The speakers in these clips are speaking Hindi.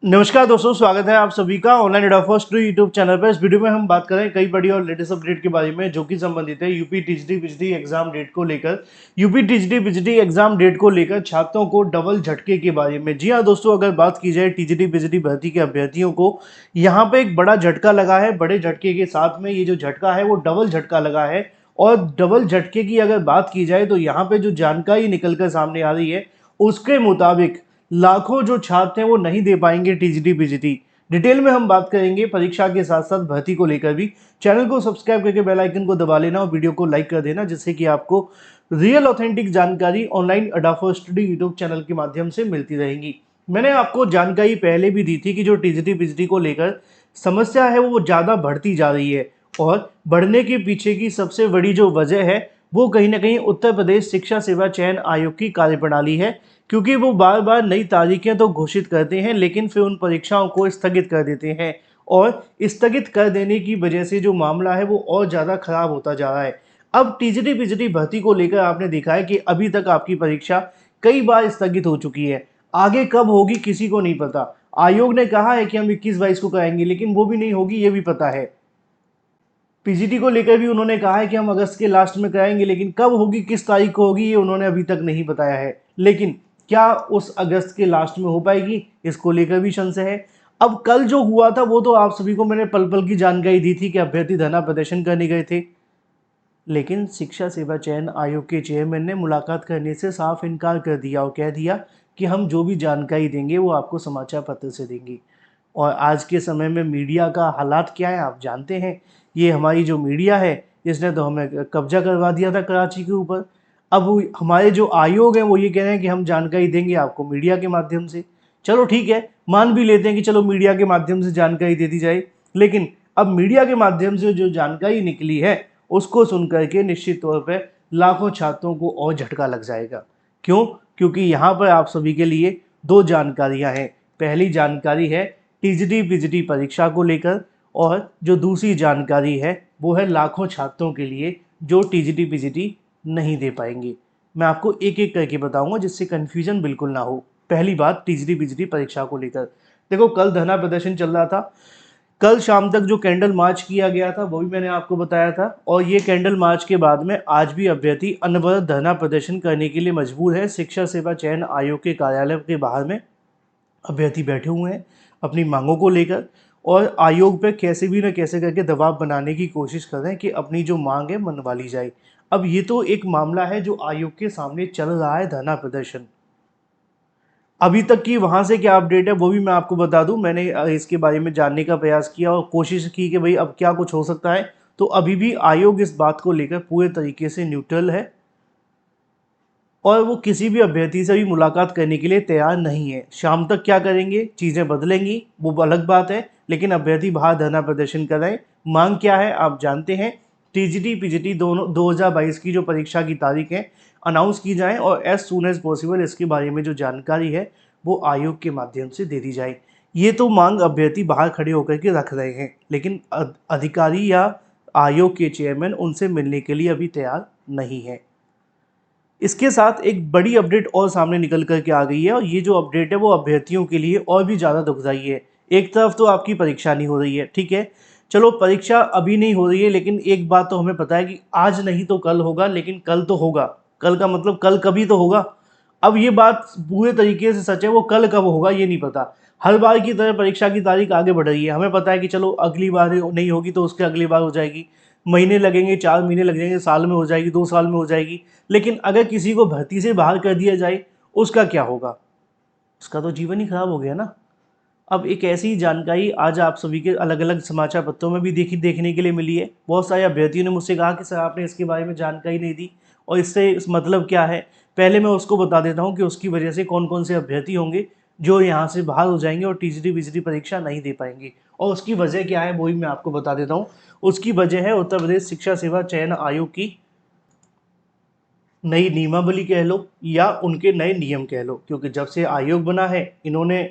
नमस्कार दोस्तों, स्वागत है आप सभी का ऑनलाइन एडा फर्स्ट यूट्यूब चैनल पर। इस वीडियो में हम बात करें कई बड़ी और लेटेस्ट अपडेट के बारे में जो कि संबंधित है यूपी टीजीटी बिजली एग्जाम डेट को लेकर। यूपी टीजीटी बिजली एग्जाम डेट को लेकर छात्रों को डबल झटके के बारे में। जी हाँ दोस्तों, अगर बात की जाए टीजीटी बिजली भर्ती के अभ्यर्थियों को यहाँ पे एक बड़ा झटका लगा है। बड़े झटके के साथ में ये जो झटका है वो डबल झटका लगा है। और डबल झटके की अगर बात की जाए तो यहाँ पे जो जानकारी निकल कर सामने आ रही है उसके मुताबिक लाखों जो छात्र हैं वो नहीं दे पाएंगे टीजीटी पीजीटी। डिटेल में हम बात करेंगे परीक्षा के साथ साथ भर्ती को लेकर भी। चैनल को सब्सक्राइब करके बेल आइकन को दबा लेना और वीडियो को लाइक कर देना, जिससे कि आपको रियल ऑथेंटिक जानकारी ऑनलाइन अडाफो स्टडी यूट्यूब चैनल के माध्यम से मिलती रहेगी। मैंने आपको जानकारी पहले भी दी थी कि जो टीजीटी पीजीटी को लेकर समस्या है वो ज़्यादा बढ़ती जा रही है, और बढ़ने के पीछे की सबसे बड़ी जो वजह है वो कहीं ना कहीं उत्तर प्रदेश शिक्षा सेवा चयन आयोग की कार्यप्रणाली है। क्योंकि वो बार बार नई तारीखें तो घोषित करते हैं लेकिन फिर उन परीक्षाओं को स्थगित कर देते हैं, और स्थगित कर देने की वजह से जो मामला है वो और ज़्यादा खराब होता जा रहा है। अब टीजीटी पीजीटी भर्ती को लेकर आपने देखा है कि अभी तक आपकी परीक्षा कई बार स्थगित हो चुकी है। आगे कब होगी किसी को नहीं पता। आयोग ने कहा है कि हम 21-22 को कराएंगे, लेकिन वो भी नहीं होगी ये भी पता है। पीजीटी को लेकर भी उन्होंने कहा है कि हम अगस्त के लास्ट में कराएंगे, लेकिन कब होगी किस तारीख को होगी ये उन्होंने अभी तक नहीं बताया है। लेकिन क्या उस अगस्त के लास्ट में हो पाएगी, इसको लेकर भी संशय है। अब कल जो हुआ था वो तो आप सभी को मैंने पल पल की जानकारी दी थी कि अभ्यर्थी धरना प्रदर्शन करने गए थे, लेकिन शिक्षा सेवा चयन आयोग के चेयरमैन ने मुलाकात करने से साफ इनकार कर दिया और कह दिया कि हम जो भी जानकारी देंगे वो आपको समाचार पत्र से देंगे। और आज के समय में मीडिया का हालात क्या है आप जानते हैं। ये हमारी जो मीडिया है इसने तो हमें कब्जा करवा दिया था कराची के ऊपर। अब हमारे जो आयोग हैं वो ये कह रहे हैं कि हम जानकारी देंगे आपको मीडिया के माध्यम से। चलो ठीक है, मान भी लेते हैं कि चलो मीडिया के माध्यम से जानकारी दे दी जाए, लेकिन अब मीडिया के माध्यम से जो जानकारी निकली है उसको सुन करके निश्चित तौर पर लाखों छात्रों को और झटका लग जाएगा। क्यों? क्योंकि यहाँ पर आप सभी के लिए दो जानकारियाँ हैं। पहली जानकारी है टीजीटी पीजीटी परीक्षा को लेकर, और जो दूसरी जानकारी है वो है लाखों छात्रों के लिए जो टीजीटी पीजीटी नहीं दे पाएंगे। मैं आपको एक एक करके बताऊंगा जिससे कन्फ्यूजन बिल्कुल ना हो। पहली बात टीजीटी पीजीटी परीक्षा को लेकर। देखो, कल धरना प्रदर्शन चल रहा था। कल शाम तक जो कैंडल मार्च किया गया था वो भी मैंने आपको बताया था, और ये कैंडल मार्च के बाद में आज भी अभ्यर्थी अनवरत धरना प्रदर्शन करने के लिए मजबूर है। शिक्षा सेवा चयन आयोग के कार्यालय के बाहर में अभ्यर्थी बैठे हुए हैं अपनी मांगों को लेकर, और आयोग पे कैसे भी न कैसे करके दबाव बनाने की कोशिश कर रहे हैं कि अपनी जो मांग है मनवा ली जाए। अब ये तो एक मामला है जो आयोग के सामने चल रहा है, धरना प्रदर्शन। अभी तक की वहाँ से क्या अपडेट है वो भी मैं आपको बता दूं। मैंने इसके बारे में जानने का प्रयास किया और कोशिश की कि भाई अब क्या कुछ हो सकता है। तो अभी भी आयोग इस बात को लेकर पूरे तरीके से न्यूट्रल है, और वो किसी भी अभ्यर्थी से भी मुलाकात करने के लिए तैयार नहीं है। शाम तक क्या करेंगे, चीज़ें बदलेंगी वो अलग बात है, लेकिन अभ्यर्थी बाहर धरना प्रदर्शन कर रहे हैं। मांग क्या है आप जानते हैं। टीजीटी पीजीटी दोनों 2022 की जो परीक्षा की तारीख है अनाउंस की जाए, और एज सून एज पॉसिबल इसके बारे में जो जानकारी है वो आयोग के माध्यम से दे दी जाए। ये तो मांग अभ्यर्थी बाहर खड़े होकर के रख रहे हैं, लेकिन अधिकारी या आयोग के चेयरमैन उनसे मिलने के लिए अभी तैयार नहीं है। इसके साथ एक बड़ी अपडेट और सामने निकल कर के आ गई है, और ये जो अपडेट है वो अभ्यर्थियों के लिए और भी ज़्यादा दुखदाई है। एक तरफ तो आपकी परीक्षा नहीं हो रही है, ठीक है, चलो परीक्षा अभी नहीं हो रही है, लेकिन एक बात तो हमें पता है कि आज नहीं तो कल होगा, लेकिन कल तो होगा। कल का मतलब कल कभी तो होगा। अब ये बात पूरे तरीके से सच है, वो कल कब होगा ये नहीं पता। हर बार की तरह परीक्षा की तारीख आगे बढ़ रही है। हमें पता है कि चलो अगली बार नहीं होगी तो उसके अगली बार हो जाएगी, महीने लगेंगे, 4 महीने लग जाएंगे, साल में हो जाएगी, 2 साल में हो जाएगी। लेकिन अगर किसी को भर्ती से बाहर कर दिया जाए उसका क्या होगा? उसका तो जीवन ही खराब हो गया ना। अब एक ऐसी जानकारी आज आप सभी के अलग अलग समाचार पत्रों में भी देखने के लिए मिली है। बहुत सारे अभ्यर्थियों ने मुझसे कहा कि सर आपने इसके बारे में जानकारी नहीं दी, और इससे इस मतलब क्या है। पहले मैं उसको बता देता हूँ कि उसकी वजह से कौन कौन से अभ्यर्थी होंगे जो यहाँ से बाहर हो जाएंगे और टीजीटी बीजीटी परीक्षा नहीं दे पाएंगे, और उसकी वजह क्या है वो भी मैं आपको बता देता हूँ। उसकी वजह है उत्तर प्रदेश शिक्षा सेवा चयन आयोग की नई नियमावली कह लो या उनके नए नियम कह लो। क्योंकि जब से आयोग बना है इन्होंने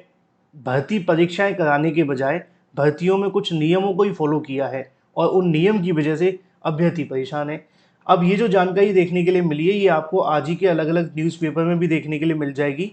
भर्ती परीक्षाएं कराने के बजाय भर्तियों में कुछ नियमों को ही फॉलो किया है, और उन नियम की वजह से अभ्यर्थी परेशान है। अब ये जो जानकारी देखने के लिए मिली है ये आपको आज ही के अलग अलग न्यूज़पेपर में भी देखने के लिए मिल जाएगी।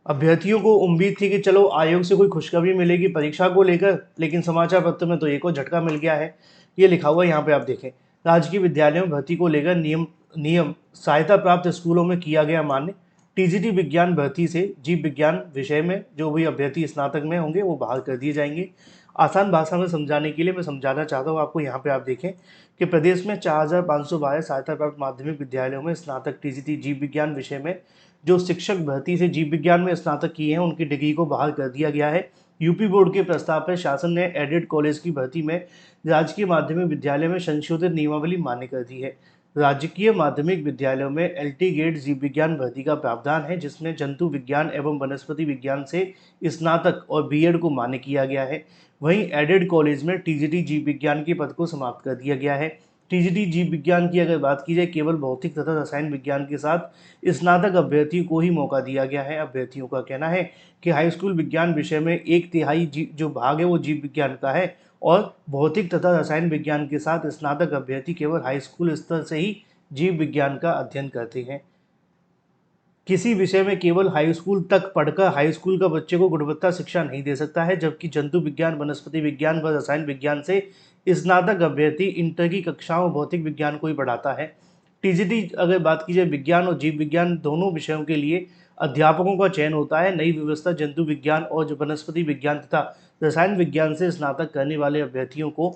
अभ्यर्थियों को उम्मीद थी कि चलो आयोग से कोई खुशखबरी मिलेगी परीक्षा को लेकर, लेकिन समाचार पत्र में तो एक और झटका मिल गया है। ये लिखा हुआ है यहाँ पे आप देखें, राजकीय विद्यालयों में भर्ती को लेकर नियम नियम सहायता प्राप्त स्कूलों में किया गया मान्य। टीजीटी विज्ञान भर्ती से जीव विज्ञान विषय में जो भी अभ्यर्थी स्नातक में होंगे वो बहाल कर दिए जाएंगे। आसान भाषा में समझाने के लिए मैं समझाना चाहता हूँ आपको, यहाँ पे आप देखें कि प्रदेश में 4,512 सहायता प्राप्त माध्यमिक विद्यालयों में स्नातक टीजीटी जीव विज्ञान विषय में जो शिक्षक भर्ती से जीव विज्ञान में स्नातक किए हैं उनकी डिग्री को बहाल कर दिया गया है। यूपी बोर्ड के प्रस्ताव पर शासन ने एडेड कॉलेज की भर्ती में राजकीय माध्यमिक विद्यालय में संशोधित नियमावली मान्य कर दी है। राजकीय माध्यमिक विद्यालयों में एलटी गेट जीव विज्ञान भर्ती का प्रावधान है, जिसमें जंतु विज्ञान एवं वनस्पति विज्ञान से स्नातक और बीएड को मान्य किया गया है। वहीं एडेड कॉलेज में टीजीटी जीव विज्ञान के पद को समाप्त कर दिया गया है। टीजीटी जीव विज्ञान की अगर बात की जाए, केवल भौतिक तथा रसायन विज्ञान के साथ स्नातक अभ्यर्थियों को ही मौका दिया गया है। अभ्यर्थियों का कहना है कि हाई स्कूल विज्ञान विषय में 1/3 जो भाग है वो जीव विज्ञान का है और भौतिक तथा रसायन विज्ञान के साथ स्नातक अभ्यर्थी केवल हाई स्कूल स्तर से ही जीव विज्ञान का अध्ययन करते हैं। किसी विषय में केवल हाई स्कूल तक पढ़कर हाई स्कूल का बच्चे को गुणवत्ता शिक्षा नहीं दे सकता है, जबकि जंतु विज्ञान, वनस्पति विज्ञान व रसायन विज्ञान से स्नातक अभ्यर्थी इंटर की कक्षाओं भौतिक विज्ञान को ही पढ़ाता है। टीजीटी अगर बात की जाए, विज्ञान और जीव विज्ञान दोनों विषयों के लिए अध्यापकों का चयन होता है। नई व्यवस्था जंतु विज्ञान और वनस्पति विज्ञान तथा रसायन विज्ञान से स्नातक करने वाले अभ्यर्थियों को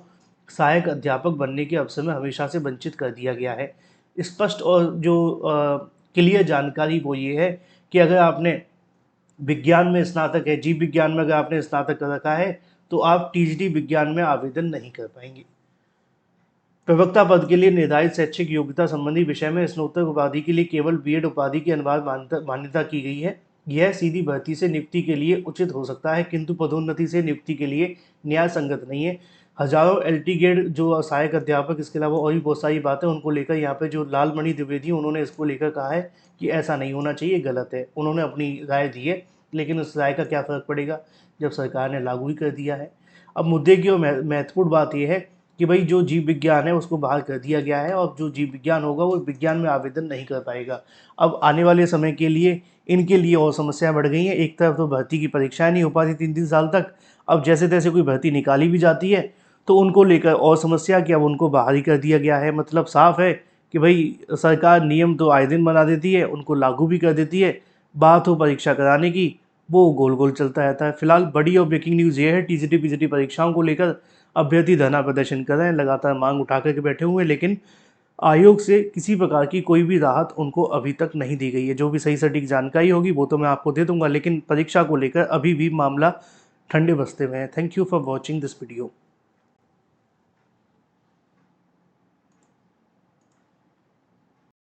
सहायक अध्यापक बनने के अवसर में हमेशा से वंचित कर दिया गया है। स्पष्ट और जो क्लियर जानकारी वो ये है कि अगर आपने विज्ञान में स्नातक है, जीव विज्ञान में अगर आपने स्नातक कर रखा है तो आप टीजीटी विज्ञान में आवेदन नहीं कर पाएंगे। प्रवक्ता पद के लिए निर्धारित शैक्षिक योग्यता संबंधी विषय में स्नातक उपाधि के लिए केवल बीएड उपाधि की अनिवार्य मान्यता की गई है। यह सीधी भर्ती से नियुक्ति के लिए उचित हो सकता है, किंतु पदोन्नति से नियुक्ति के लिए न्याय संगत नहीं है। हजारों एलटी गेड जो सहायक अध्यापक, इसके अलावा और भी बहुत सारी बातें उनको लेकर यहाँ पे जो लालमणि द्विवेदी उन्होंने इसको लेकर कहा है कि ऐसा नहीं होना चाहिए, गलत है। उन्होंने अपनी राय दी है, लेकिन उस राय का क्या फ़र्क पड़ेगा जब सरकार ने लागू ही कर दिया है। अब मुद्दे की और महत्वपूर्ण बात यह है कि भाई जो जीव विज्ञान है उसको बाहर कर दिया गया है और जो जीव विज्ञान होगा वो विज्ञान में आवेदन नहीं कर पाएगा। अब आने वाले समय के लिए इनके लिए और समस्याएं बढ़ गई हैं। एक तरफ तो भर्ती की परीक्षाएं नहीं हो पाती 3-3 साल तक, अब जैसे तैसे कोई भर्ती निकाली भी जाती है तो उनको लेकर और समस्या कि अब उनको बाहर ही कर दिया गया है। मतलब साफ है कि भाई सरकार नियम तो आए दिन बना देती है, उनको लागू भी कर देती है, बात हो परीक्षा कराने की वो गोल गोल चलता रहता है। फिलहाल बड़ी और ब्रेकिंग न्यूज़ ये है, टीजीटी पीजीटी परीक्षाओं को लेकर अभ्यर्थी धरना प्रदर्शन कर रहे हैं, लगातार मांग उठा करके बैठे हुए हैं, लेकिन आयोग से किसी प्रकार की कोई भी राहत उनको अभी तक नहीं दी गई है। जो भी सही सटीक जानकारी होगी वो तो मैं आपको दे दूंगा, लेकिन परीक्षा को लेकर अभी भी मामला ठंडे बस्ते में है। Thank you for watching this video.